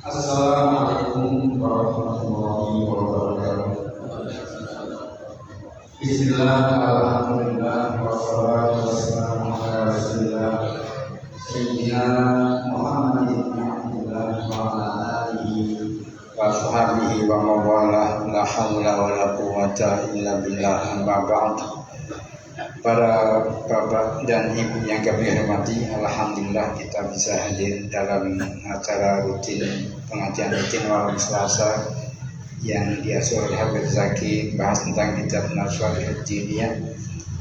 Assalamualaikum warahmatullahi wabarakatuh. Bismillah, alhamdulillah, wassalatu wassalamu ala rasulillah Sayyidina Muhammad ibn Abdullah wa ala alihi wa sahbihi wa mawalah. La hawla wa la quwwata illa billah, amma ba'd. Para bapak dan ibu yang kami hormati, alhamdulillah kita bisa hadir dalam acara rutin pengajian rutin malam Selasa yang diasuh oleh Habib Zaki, bahas tentang kitab Nasyarul Diniyah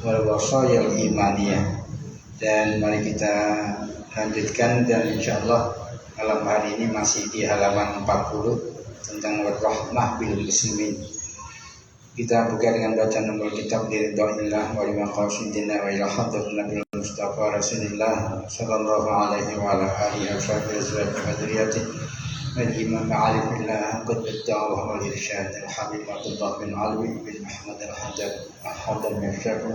wal Wasayil Imaniyah. Dan mari kita lanjutkan, dan insyaallah malam hari ini masih di halaman 40 tentang rahmah bil muslimin. Kita buka dengan bacaan nomor kitab Ridhoillah wa Maqasidina wa ila hadratin Nabi Mustafa Rasulullah sallallahu alaihi wa ala alihi wa sahbihi hadriyati al-imam ma'alifillah qad ad-da'wah wal irsyad al-habib Abdullah bin Alwi bin Ahmad al-Haddad al-Haddad bin Syafir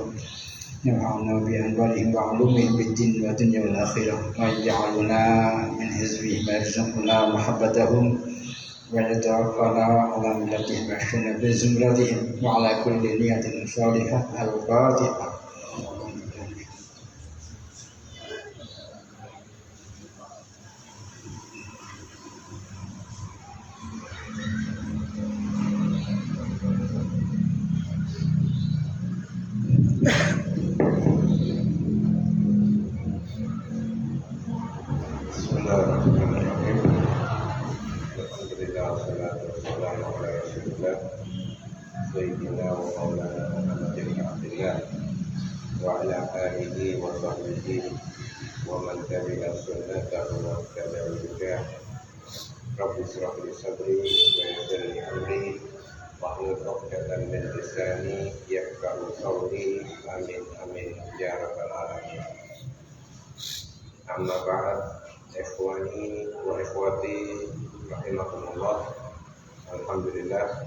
yam'ana bi anwarihim wa ulumihim bid-din wa dunya wal akhirah wa yaj'aluna min hizbihi ma yarzuquna mahabbatahum ونتوفنا على ملتهم وحشنا بزمرتهم وعلى كل نية صالحة. الفاتحة. Sayyidina wa maulana Muhammad bin Abdullah wa ala alihi wa sahbihi wa man tabi'a sunnatahu wa tabi'a hudahu. Rabbi shrah li sadri wa yassir li amri wahlul 'uqdatam min lisani yafqahu qawli. Amin amin ya rabbal alamin. Amma ba'd, ikhwani wa ikhwati rahimakumullah. Alhamdulillah,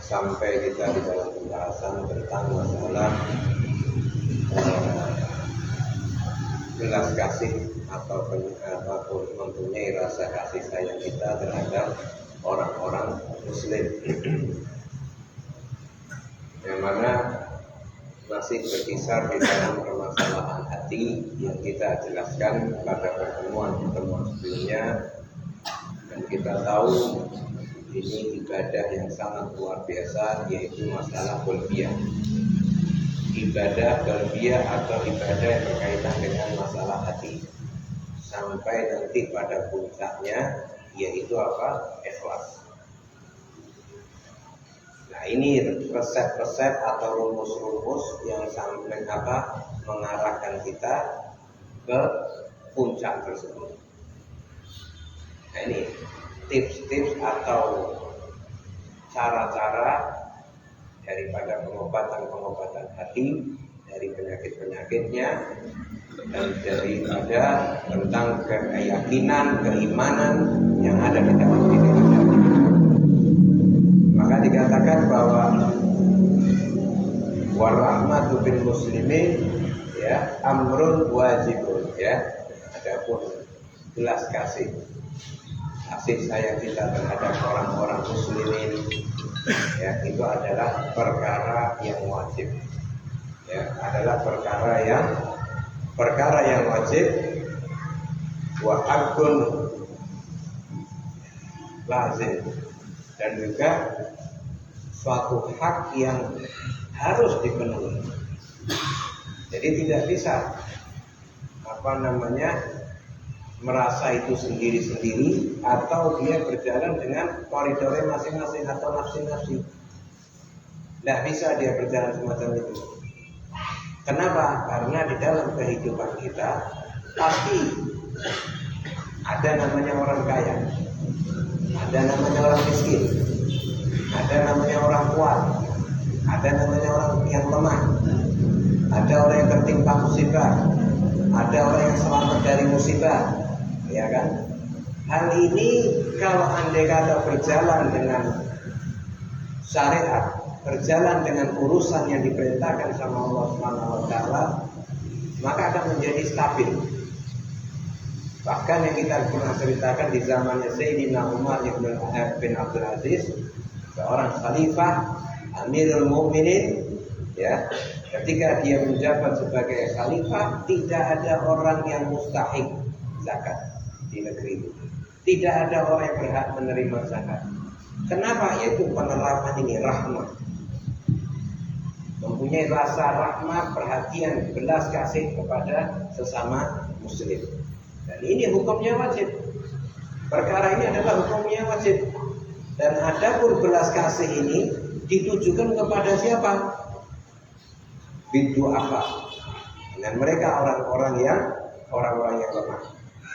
sampai kita di dalam pembahasan tentang masalah belas kasih ataupun mempunyai rasa kasih sayang kita terhadap orang-orang muslim, yang mana masih berkisar di dalam permasalahan hati yang kita jelaskan pada pertemuan sebelumnya. Dan kita tahu ini ibadah yang sangat luar biasa, yaitu masalah qalbiyah. Ibadah qalbiyah atau ibadah yang berkaitan dengan masalah hati, sampai nanti pada puncaknya yaitu apa? Ikhlas. Nah, ini resep-resep atau rumus-rumus yang sampai mengarahkan kita ke puncak tersebut. Nah, ini tips-tips atau cara-cara daripada pengobatan hati dari penyakit-penyakitnya, dan daripada tentang keyakinan, keimanan yang ada di dalam diri kita. Maka dikatakan bahwa warahmatu bil muslimin, ya, amrun wajibun, ya. Adapun belas kasih sayang kita terhadap orang-orang muslimin, ya, itu adalah perkara yang wajib, ya, adalah perkara yang wajib, wa akun lazim, dan juga suatu hak yang harus dipenuhi. Jadi tidak bisa merasa itu sendiri-sendiri, atau dia berjalan dengan koridornya masing-masing atau nafsi-nafsi. Tidak bisa dia berjalan semacam itu. Kenapa? Karena di dalam kehidupan kita pasti ada namanya orang kaya. ada namanya orang miskin, ada namanya orang kuat, ada namanya orang yang lemah, ada orang yang tertimpa musibah, ada orang yang selamat dari musibah, ya kan? Hal ini kalau andai kata berjalan dengan syariat, berjalan dengan urusan yang diperintahkan sama Allah Subhanahu wa taala, maka akan menjadi stabil. Bahkan yang kita pernah ceritakan di zamannya Sayyidina Umar bin Abdul Aziz, seorang khalifah Amirul Mukminin, ya, ketika dia menjabat sebagai khalifah, tidak ada orang yang mustahik zakat di negeri itu. Tidak ada orang yang berhak menerima zakat. Kenapa? Yaitu penerapan ini rahmah, mempunyai rasa rahmah, perhatian, belas kasih kepada sesama muslim. Dan ini hukumnya wajib. Perkara ini adalah hukumnya wajib. Dan adapun belas kasih ini ditujukan kepada siapa? Bidu'afa. Dan mereka orang-orang yang lemah.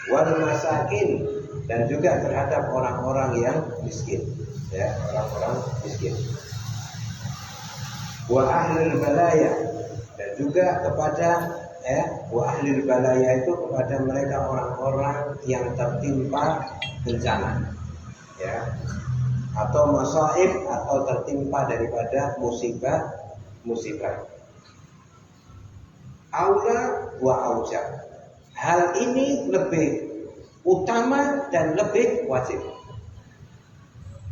Wal masakin, dan juga terhadap orang-orang yang miskin, ya, orang-orang miskin. Wa ahlul balaya, dan juga kepada wa ahlul balaya itu kepada mereka orang-orang yang tertimpa bencana, ya, atau masaib, atau tertimpa daripada musibah. Aula wa auja. Hal ini lebih utama dan lebih wajib.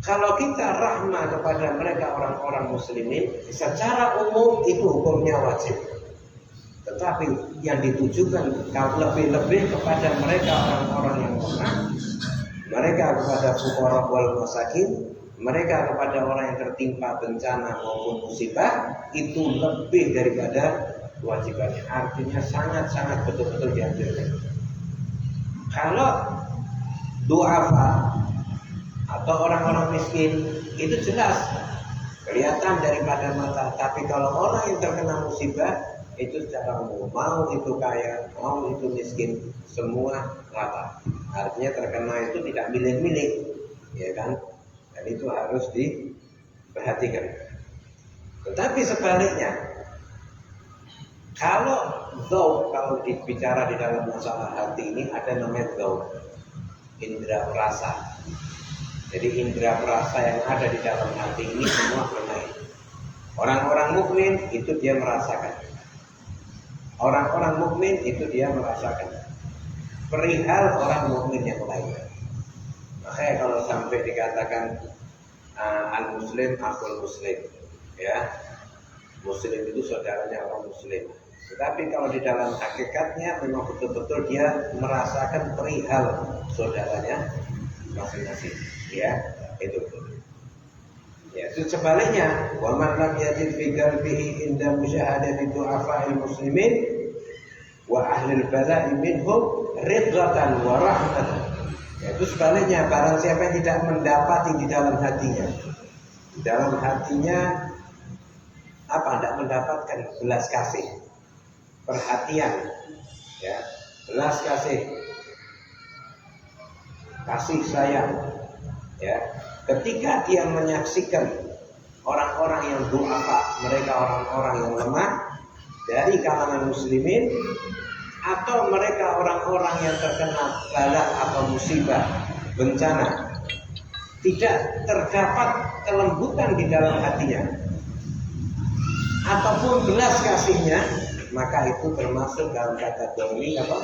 Kalau kita rahmah kepada mereka orang-orang muslimin, secara umum itu hukumnya wajib. Tetapi yang ditujukan lebih-lebih kepada mereka orang-orang yang lemah, mereka kepada fuqara wal masakin, mereka kepada orang yang tertimpa bencana maupun musibah, itu lebih daripada kewajibannya. Artinya sangat-sangat betul-betul dianjurkan. Kalau du'afa atau orang-orang miskin itu jelas kelihatan daripada mata. Tapi kalau orang yang terkena musibah itu secara umum, mau itu kaya, mau itu miskin, semua rata. Artinya terkena itu tidak milih-milih, ya kan? Dan itu harus diperhatikan. Tetapi sebaliknya, kalau dibicara di dalam masalah hati ini ada namanya dzauq, indera perasa. Jadi indera perasa yang ada di dalam hati ini semua bermain. Orang-orang mukmin itu dia merasakan. Orang-orang mukmin itu dia merasakan perihal orang mukmin yang lain. Makanya kalau sampai dikatakan al-muslim akhul muslim, ya, muslim itu saudaranya orang muslim. Tetapi kalau di dalam hakikatnya memang betul-betul dia merasakan perihal saudaranya masing-masing, ya, itu. Ya, itu sebaliknya, wa man lam yajid fi qalbihi inda musyahadati du'afa'il muslimin wa ahlil bala'i minhum ridwatan wa rahmatan. Ya, itu sebaliknya, barang siapa yang tidak mendapati di dalam hatinya, tidak mendapatkan belas kasih, perhatian, ya, belas kasih sayang, ya, ketika dia menyaksikan orang-orang yang du'afa, mereka orang-orang yang lemah dari kalangan muslimin, atau mereka orang-orang yang terkena bala atau musibah, bencana, tidak terdapat kelembutan di dalam hatinya ataupun belas kasihnya, maka itu termasuk dalam kategori apa?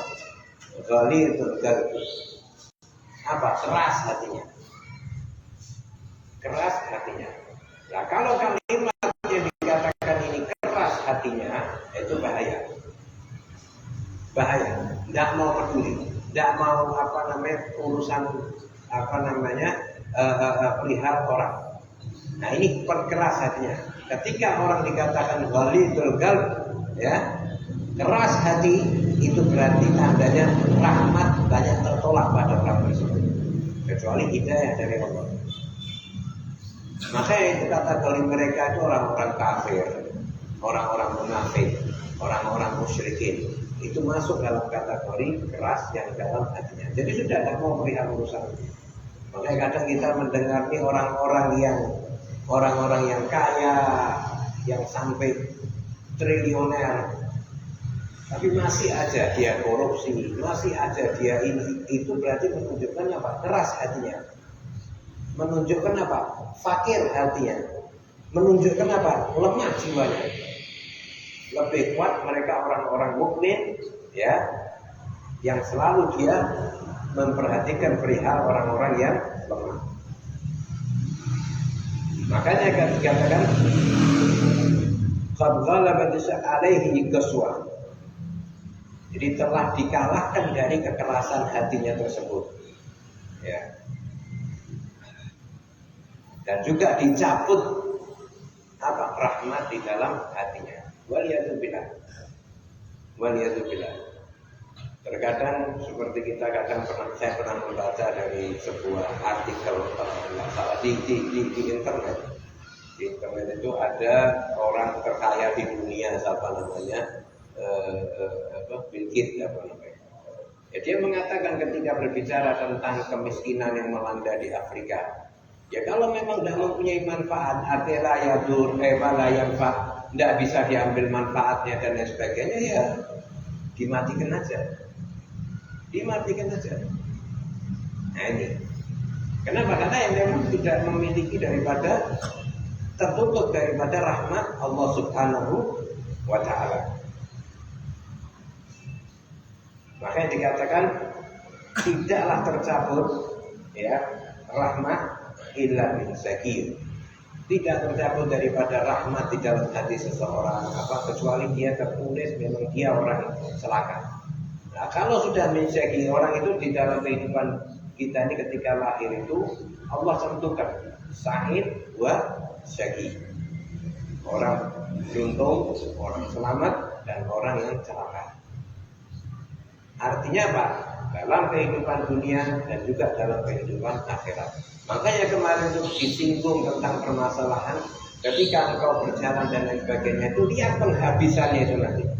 Ghalidul qalb. Keras hatinya. Keras hatinya. Nah, kalau kalimat yang dikatakan ini keras hatinya, itu bahaya. Tidak mau peduli, tidak mau urusan perihal orang. Nah, ini perkeras hatinya. Ketika orang dikatakan ghalidul qalb, ya, keras hati, itu berarti tandanya rahmat banyak tertolak pada orang tersebut, kecuali hidayah dari Allah. Makanya itu kategori mereka itu orang-orang kafir, orang-orang munafik, orang-orang musyrikin. Itu masuk dalam kategori keras yang dalam hatinya. Jadi sudah tidak mau perihal urusan. Makanya kadang kita mendengar nih orang-orang yang kaya, yang sampai triliuner, tapi masih aja dia korupsi, masih aja dia ini. Itu berarti menunjukkan apa? Keras hatinya. Menunjukkan apa? Fakir hatinya. Menunjukkan apa? Lemah jiwanya. Lebih kuat mereka orang-orang mukmin, ya, yang selalu dia memperhatikan perihal orang-orang yang lemah. Makanya kan dikatakan qad ghalabat alaihi qaswa. Jadi telah dikalahkan dari kekerasan hatinya tersebut. Ya. Dan juga dicabut apa? Rahmat di dalam hatinya. Waliyadzubillah. Terkadang seperti kita saya pernah membaca dari sebuah artikel salah di internet. Di internet itu ada orang terkaya di dunia, siapa namanya, Bill Gates apa namanya. Ya, dia mengatakan ketika berbicara tentang kemiskinan yang melanda di Afrika, ya kalau memang tidak mempunyai manfaat, artinya yadur, la yanfa, tidak bisa diambil manfaatnya dan lain sebagainya, ya dimatikan aja. Nah ini kenapa? Karena yang memang tidak memiliki daripada tertutup daripada rahmat Allah Subhanahu wa ta'ala. Makanya dikatakan tidaklah tercabut, ya, rahmat illa min zakir. Tidak tercabut daripada rahmat di dalam hati seseorang kecuali dia tertulis memang dia orang celaka. Nah, kalau sudah mensyaki orang itu di dalam kehidupan kita ini ketika lahir itu Allah tentukan sa'id wa syaqi. Orang beruntung, orang selamat, dan orang yang celaka. Artinya apa? Dalam kehidupan dunia dan juga dalam kehidupan akhirat. Makanya kemarin itu disinggung tentang permasalahan ketika engkau berjalan dan lain sebagainya itu lihat penghabisannya itu nanti.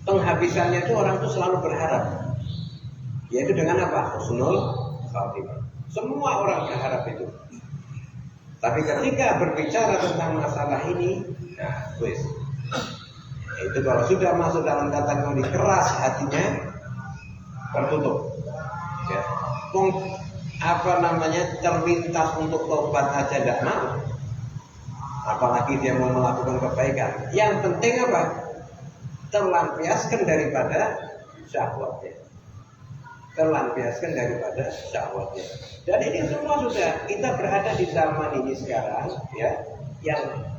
Penghabisannya itu orang itu selalu berharap, yaitu dengan apa? Husnul khatimah. Semua orang berharap itu. Tapi ketika berbicara tentang masalah ini, nah, itu kalau sudah masuk dalam kategori keras hatinya, tertutup. Ya. Terlintas untuk tobat aja tidak mau. Apalagi dia mau melakukan kebaikan. Yang penting apa? Terlampiaskan daripada syahwatnya. Dan ini semua sudah kita berada di zaman ini sekarang, ya, yang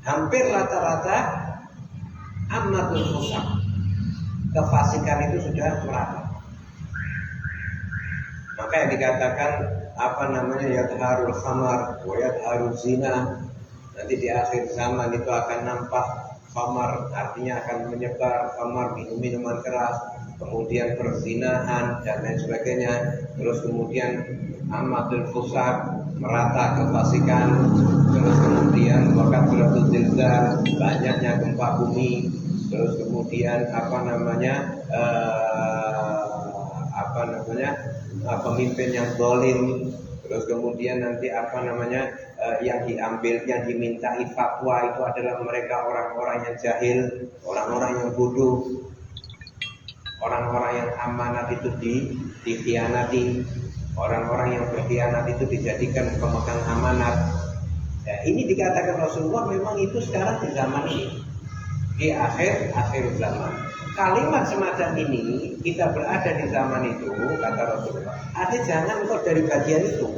hampir rata-rata ammatul fusak, kefasikan itu sudah merata. Maka yang dikatakan yadharul khamar wa yadharul zina. Nanti di akhir zaman itu akan nampak khamar, artinya akan menyebar khamar, minuman keras, kemudian perzinahan dan lain sebagainya. Terus kemudian amatul fusak, merata kefasikan. Terus kemudian wakafiratul zilzal, banyaknya gempa bumi. Terus kemudian pemimpin yang zalim. Terus kemudian nanti yang dimintai fatwa itu adalah mereka orang-orang yang jahil, orang-orang yang bodoh, orang-orang yang amanat itu dikhianati, orang-orang yang berkhianat itu dijadikan pemegang amanat. Ya, ini dikatakan Rasulullah memang itu sekarang di zaman ini, di akhir zaman. Kalimat semacam ini kita berada di zaman itu, kata Rasulullah. Artinya jangan engkau dari bagian itu.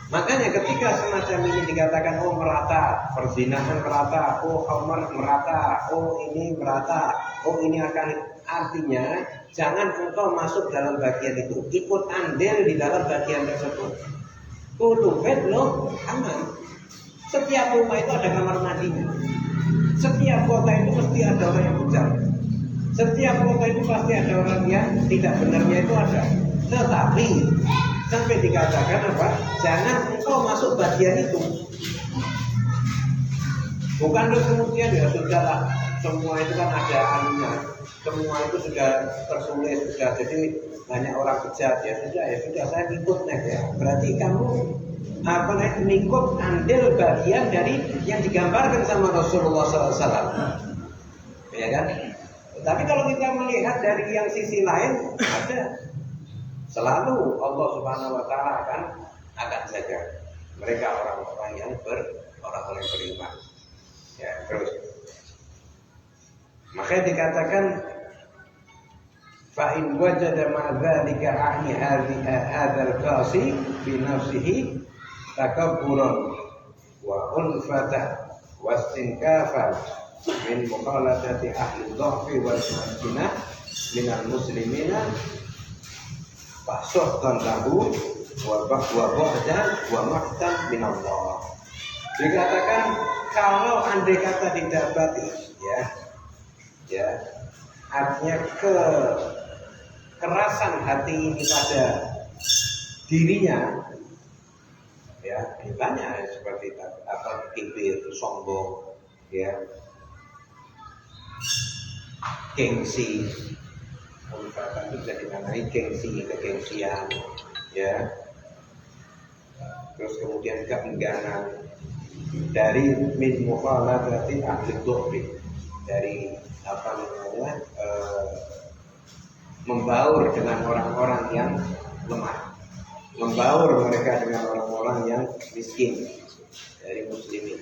Makanya ketika semacam ini dikatakan merata, perzinahan merata, khamar merata, ini merata, ini akan, artinya jangan engkau masuk dalam bagian itu, ikut andil di dalam bagian tersebut. Kullu bait lo aman. Setiap rumah itu ada kamar mandinya. Setiap kota itu mesti ada orang yang bujang. Setiap kota itu pasti ada orang yang tidak benarnya itu ada. Tetapi sampai dikatakan apa? Jangan engkau masuk bagian itu. Bukan terus kemudian ya sudahlah, semua itu kan ada anunya, semua itu sudah tertulis, sudah jadi banyak orang bejat, ya sudah saya ikut ya. Berarti kamu ikut andil bagian dari yang digambarkan sama Rasulullah SAW, ya kan? Tapi kalau kita melihat dari yang sisi lain, ada selalu Allah Subhanahu Wa Taala akan jaga mereka orang-orang yang beriman. Ya, terus. Makanya dikatakan fa in wajada ma dzalika ahli hadzal qasi fi nafsihi takabburan wa unfata wastinkafan min mukhalatati ahli dhahfi wal maskinah minal muslimina fasuhkan lahu wa ba'dan wa maqtan min Allah. Dikatakan kalau andai kata didapati ya artinya kekerasan hati ini pada dirinya, ya banyak seperti kibir, sombong, ya gengsi, itu bisa dinamai gengsi, kegengsian, ya terus kemudian keengganan dari min mukhalatati ahli dhuhri, dari membaur dengan orang-orang yang lemah, membaur mereka dengan orang-orang yang miskin dari muslimin,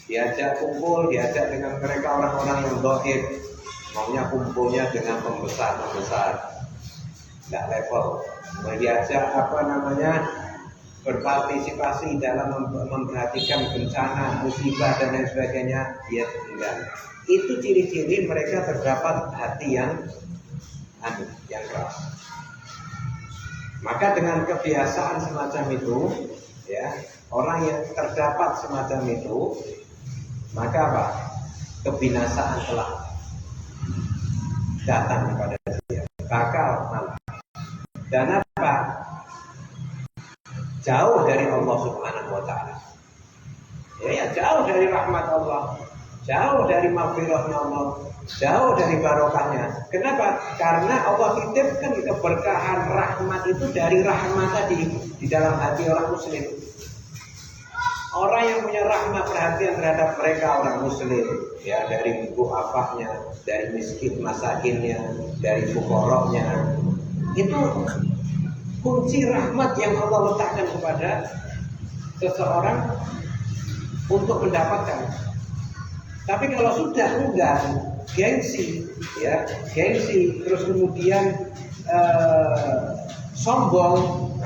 diajak kumpul, diajak dengan mereka orang-orang yang dhaif, maunya kumpulnya dengan pembesar, nggak level, diajak berpartisipasi dalam memperhatikan bencana, musibah dan lain sebagainya, dia enggan. Itu ciri-ciri mereka terdapat hati yang keras. Maka dengan kebiasaan semacam itu, ya orang yang terdapat semacam itu, maka apa? Kebinasaan telah datang kepada dia, bakal malam. Dan apa? Jauh dari Allah Subhanahu Wa Taala. Ya, jauh dari rahmat Allah, jauh dari maghfirahnya Allah, jauh dari barokahnya. Kenapa? Karena Allah titipkan keberkahan rahmat itu dari rahmat tadi di dalam hati orang muslim. Orang yang punya rahmat perhatian terhadap mereka orang muslim, ya dari du'afahnya, dari miskin masakinnya, dari fuqara'nya, itu kunci rahmat yang Allah letakkan kepada seseorang untuk mendapatkan. Tapi kalau sudah enggan, gengsi, terus kemudian sombong,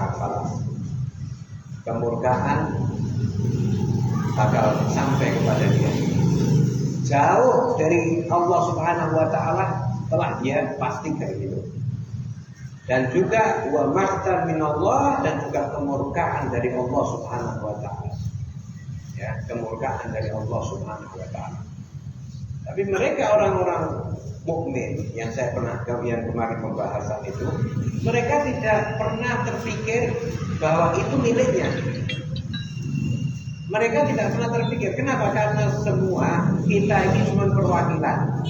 kemurkaan bakal sampai kepada dia. Jauh dari Allah Subhanahu Wa Taala telah dia pastikan itu. Dan juga wa maqtan minallah, dan juga kemurkaan dari Allah Subhanahu Wa Taala. Ya, kemurkaan dari Allah Subhanahu Wa Taala. Tapi mereka orang-orang mukmin yang saya pernah kemarin pembahasan itu, mereka tidak pernah terpikir bahwa itu miliknya. Mereka tidak pernah terpikir. Kenapa? Karena semua kita ini cuma perwakilan.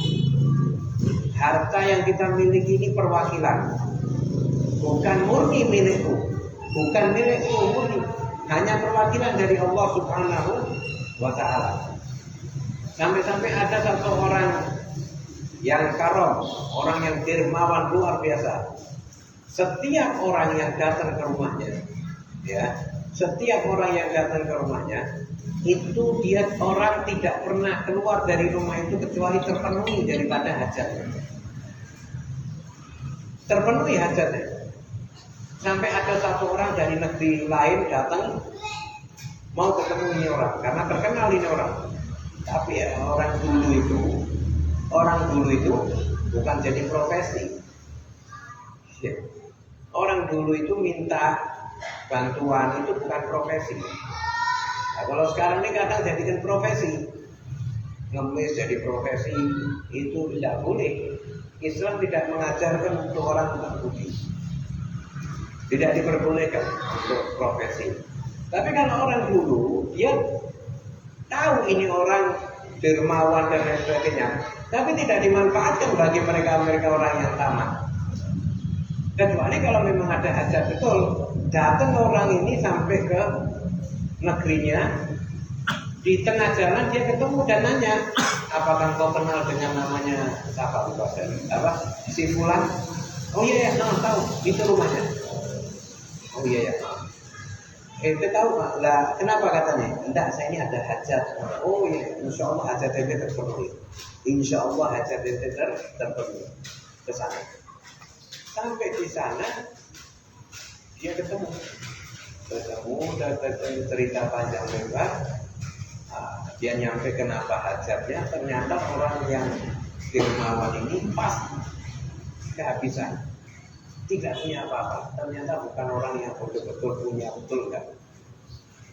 Harta yang kita miliki ini perwakilan. Bukan murni milikku, bukan milikku murni, hanya perwakilan dari Allah Subhanahu Wa Taala. Sampai-sampai ada satu orang yang karom, orang yang dermawan luar biasa. Setiap orang yang datang ke rumahnya, setiap orang yang datang ke rumahnya, itu dia orang tidak pernah keluar dari rumah itu kecuali terpenuhi daripada hajatnya. Terpenuhi hajatnya. Sampai ada satu orang dari negeri lain datang mau ketemu ini orang karena terkenal ini orang. Tapi ya orang dulu itu bukan jadi profesi. Orang dulu itu minta bantuan itu bukan profesi. Nah, kalau sekarang ini kadang jadikan profesi, ngemis jadi profesi, itu tidak boleh. Islam tidak mengajarkan untuk orang tukang budi. Tidak diperbolehkan untuk profesi. Tapi kalau orang dulu, dia tahu ini orang dermawan dan lain sebagainya, tapi tidak dimanfaatkan bagi mereka orang yang tamat. Kecuali kalau memang ada hajat betul, datang orang ini sampai ke negerinya, di tengah jalan dia ketemu dan nanya, apakah kau kenal dengan namanya siapa si Fulan? Oh iya ya, tahu, itu rumahnya. Oh iya ya. Kita tahu lah, kenapa katanya? Enggak, saya ini ada hajat. Oh iya, insya Allah hajat itu terpenuhi. Insya Allah hajat itu terpenuhi. Ke sana. Sampai di sana dia ketemu dan cerita panjang lebar. Dia nyampe kenapa hajatnya, ternyata orang yang dermawan ini pas kehabisan, tidak punya apa-apa. Ternyata bukan orang yang betul-betul punya, betul enggak?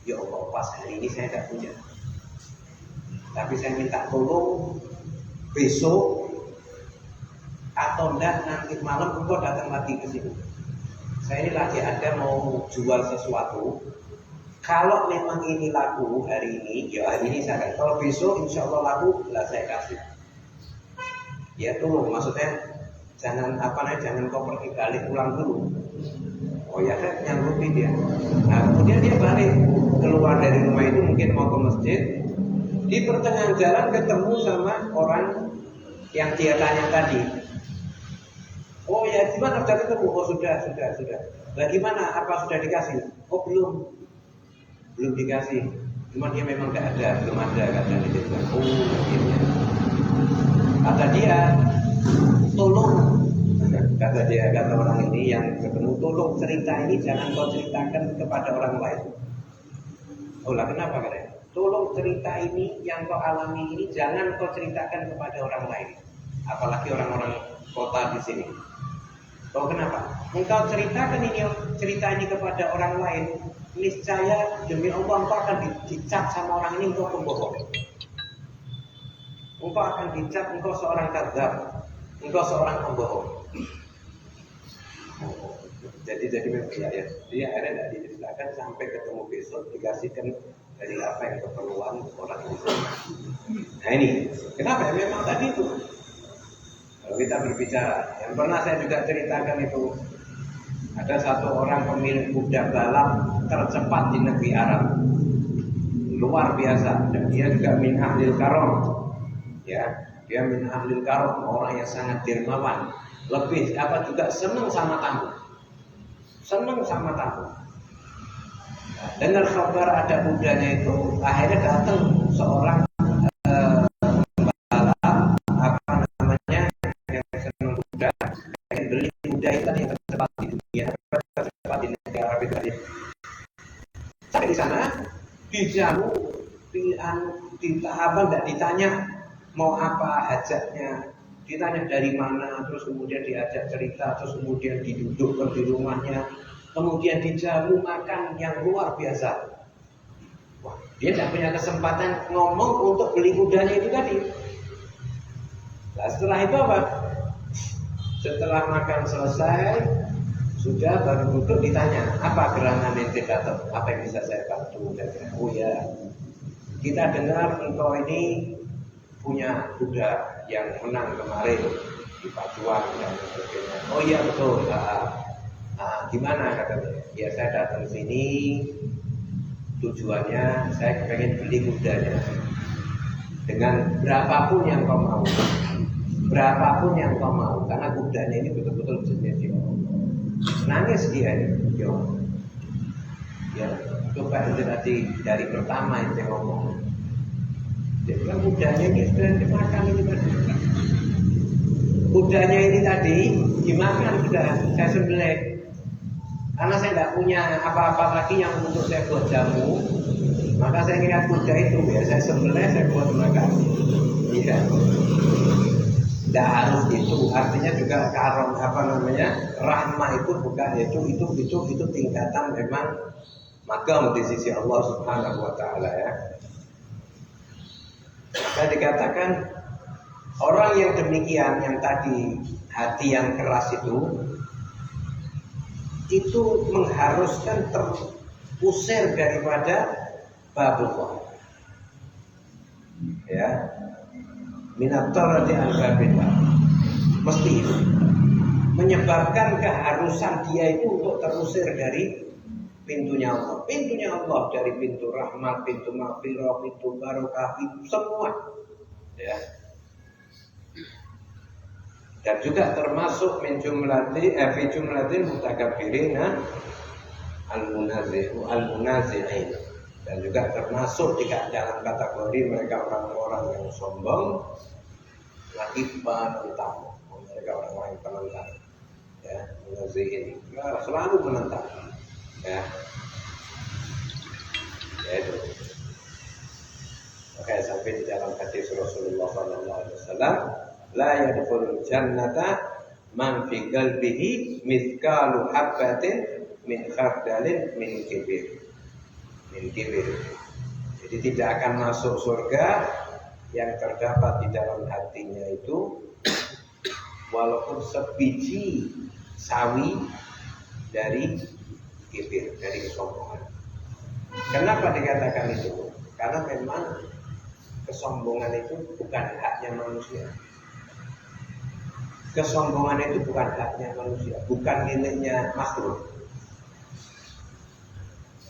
Ya Allah, pas hari ini saya tidak punya, tapi saya minta tolong besok atau enggak nanti malam engkau datang lagi ke sini. Saya ini lagi ada mau jual sesuatu. Kalau memang ini laku hari ini, ya hari ini saya akan. Kalau besok insya Allah laku, lah saya kasih. Ya tolong, maksudnya jangan jangan kau pergi balik pulang dulu. Oh ya, saya nyanggupi dia. Nah kemudian dia balik keluar dari rumah itu, mungkin mau ke masjid. Di pertengahan jalan ketemu sama orang yang dia tanya tadi. Oh ya, gimana sudah ketemu? Oh sudah. Bagaimana? Apa sudah dikasih? Oh belum dikasih. Cuma dia memang belum ada kata dia. Oh akhirnya. Kata dia, tolong. Kata orang ini yang ketemu, tolong cerita ini jangan kau ceritakan kepada orang lain. Oh lah kenapa katanya? Tolong cerita ini yang kau alami ini jangan kau ceritakan kepada orang lain. Apalagi orang-orang kota di sini. Oh kenapa? Engkau ceritakan cerita ini kepada orang lain, niscaya demi Allah engkau akan dicap sama orang ini engkau pembohong. Engkau akan dicap engkau seorang kadzab, engkau seorang pembohong. Jadi memang ya. Dia akhirnya tidak diceritakan sampai ketemu besok dikasihkan dari apa yang keperluan orang itu. Nah ini kenapa? Memang tadi itu. Kalau kita berbicara, yang pernah saya juga ceritakan itu, ada satu orang pemilik kuda balap tercepat di negeri Arab, luar biasa, dan dia juga min ahlil karom, ya, dia min ahlil karom, orang yang sangat dermawan, lebih juga senang sama tamu. Nah, dengar kabar ada kudanya itu, akhirnya datang seorang beli kuda itu yang tercepat di dunia, tercepat di negara Arab itu. Sampai di sana dijamu, di tahapan tidak ditanya mau apa hajatnya, ditanya dari mana, terus kemudian diajak cerita, terus kemudian didudukkan di rumahnya, kemudian dijamu makan yang luar biasa. Wah, dia tidak punya kesempatan ngomong untuk beli kudanya itu tadi. Nah, setelah itu apa? Setelah makan selesai, sudah baru duduk ditanya, apa gerangan ente datang? Apa yang bisa saya bantu? Oh ya, kita dengar engkau ini punya kuda yang menang kemarin di Pacuan dan sebagainya. Oh iya betul. Gimana katanya? Ya saya datang sini tujuannya saya pengen beli kudanya dengan berapapun yang kau mau. Berapapun yang kau mau, karena kudanya ini betul-betul jenis nangis dia ini. Ya, coba itu tadi dari pertama itu ngomong. Dia bilang kudanya ini sudah dimakan ini tadi. Kudanya ini tadi dimakan sudah, saya sembelih. Karena saya tidak punya apa-apa lagi yang untuk saya buat jamu, maka saya ingat kuda itu ya saya sembelih, saya buat makan. Iya. Tidak harus itu, artinya juga karom rahmah itu bukan itu tingkatan memang magam di sisi Allah Subhanahu wa taala ya. Maka dikatakan orang yang demikian yang tadi hati yang keras itu mengharuskan terusir daripada babullah. Ya, minatorati al-babillah. Mesti itu menyebabkan keharusan dia itu untuk terusir dari pintunya Allah. Pintunya Allah dari pintu rahmat, pintu maghfirah, pintu barokah, pintu semua. Ya. Dan juga termasuk min jumlatin mutakabbirina al-munazi'in. Dan juga termasuk dalam kategori mereka orang-orang yang sombong, lagi penentang. Mereka orang-orang yang penentang. Ya, munazi'in. Selalu menentang. Ya. Itu. Oke, sampai di dalam hadis Rasulullah SAW, la yadkhulul jannata man fi qalbihi mithqalu habbatin min khardalin min kibir. Jadi tidak akan masuk surga yang terdapat di dalam hatinya itu walaupun sebiji sawi dari kibir, dari kesombongan. Kenapa dikatakan itu? Karena memang kesombongan itu bukan haknya manusia. Kesombongan itu bukan haknya manusia, bukan miliknya makhluk.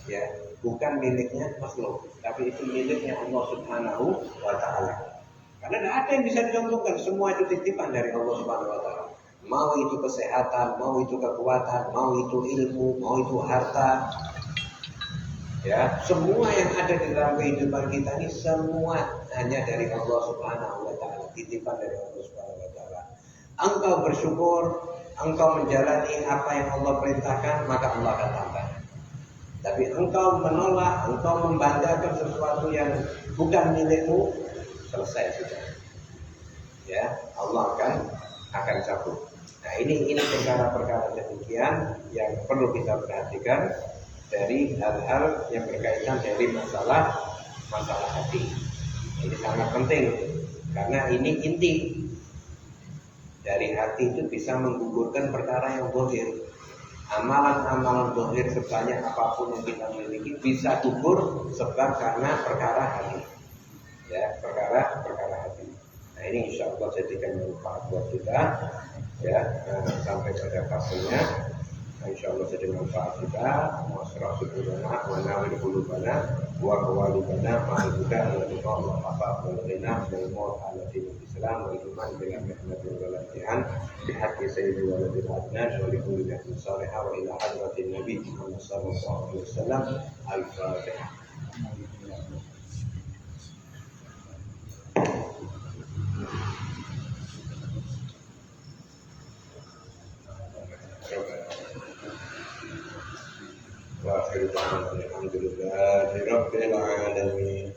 Ya, bukan miliknya makhluk, tapi itu miliknya Allah Subhanahu wa Ta'ala. Karena tidak ada yang bisa dicontohkan, semua itu titipan dari Allah Subhanahu wa Ta'ala. Mau itu kesehatan, mau itu kekuatan, mau itu ilmu, mau itu harta. Ya, semua yang ada di dalam kehidupan kita ini semua hanya dari Allah Subhanahu wa Ta'ala, titipan dari Allah Subhanahu wa Ta'ala. Engkau bersyukur, engkau menjalani apa yang Allah perintahkan, maka Allah akan tambah. Tapi engkau menolak, engkau membanggakan sesuatu yang bukan milikmu, selesai sudah. Ya, Allah akan cabut. Nah, ini perkara-perkara demikian yang perlu kita perhatikan dari hal-hal yang berkaitan dari masalah hati. Ini sangat penting karena ini inti dari hati itu bisa menggugurkan perkara yang zahir. Amalan-amalan zahir sebanyak apapun yang kita miliki bisa gugur sebab karena perkara hati. Ya, perkara hati. Nah, ini insya Allah jadikan manfaat buat kita. Ya, sampai pada fasilnya. Insya Allah jadi manfaat kita. Wasrah subhanallah wa nawil qulubana wa qawalibana ma'aduka al-liqa wa qafa wal-ghina wal-mawt ala dinil Islam wal iman bila mihnatin walatihan bihaqqi sayyidi waladil adnan wa likulli nafsin salihah wa ila hadratin nabi Muhammad sallallahu alaihi wasallam. Al-Fatihah. Wa akhiru da'wana alhamdulillahi rabbil alamin.